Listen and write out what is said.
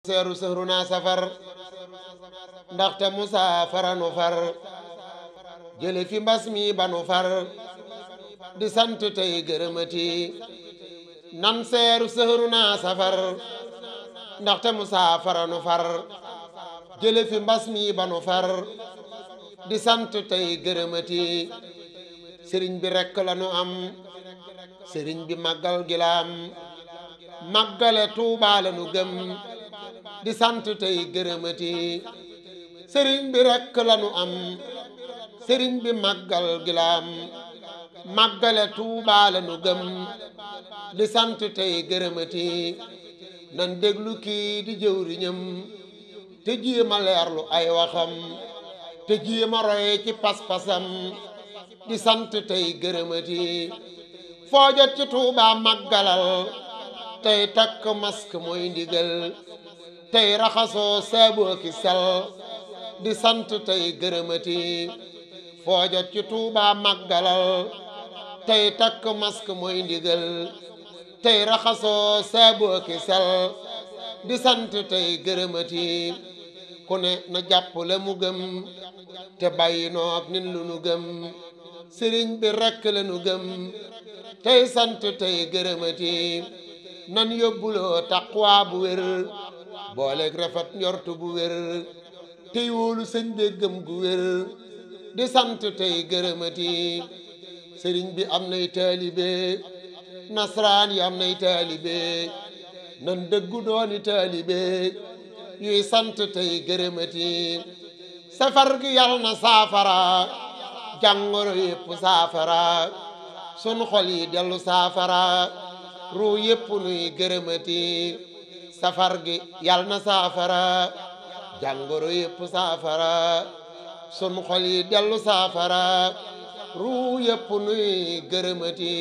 seeru sëhru naa safar ndaxte musaafara nu far jële fi mbas mi banu far di sant tey gërëmati nan seeru sëhru naa safar ndaxte musaafara nu far jële fi mbas mi banu far di sant tey gërëmati sëriñ bi rekk lanu am sëriñ bi màggal gi la am màggale Tuubaa lanu gëm di sant tey gërëmati sëriñ bi rekk lanu am sëriñ bi màggal gi la am màggale Tuubaa lanu gëm di sant tey gërëmati nan déglu kii di jëwriñam te jéema leerlu ay waxam te jéema roy ci pas-pasam di sant tey gërëmati foo jot ci Tuubaa màggalal tey takk masque mooy ndigal tey raxasoo saaboo ki sel di sant tey gërëmati foo jot ci Tuubaa màggalal tey takk masque mooy ndigal tey raxasoo saaboo ki sel di sant tey gërëmati ku ne na jàpp la mu gëm te bàyyi noog nin lu nu gëm sëriñ bi rekk la nu gëm tey sant tey gërëmati nan yóbbuloo taqwa bu wér booleeg rafet njortu bu wér tey wóolu sëñ bi gëm gu wér di sant tey gërëmati sëriñ bi am nay taalibe nasraan yi am nay taalibe nan dëggu dooni taalibe yuy sant tey gërëmati safar gi yàlla na saafara jàngoro yépp saafara sun xol yi dellu saafara ruu yépp nuy gërëmati safar gi yàlla na saafara jàngoro yépp saafara sun xol yi dellu saafara ruu yépp nuy gërëmati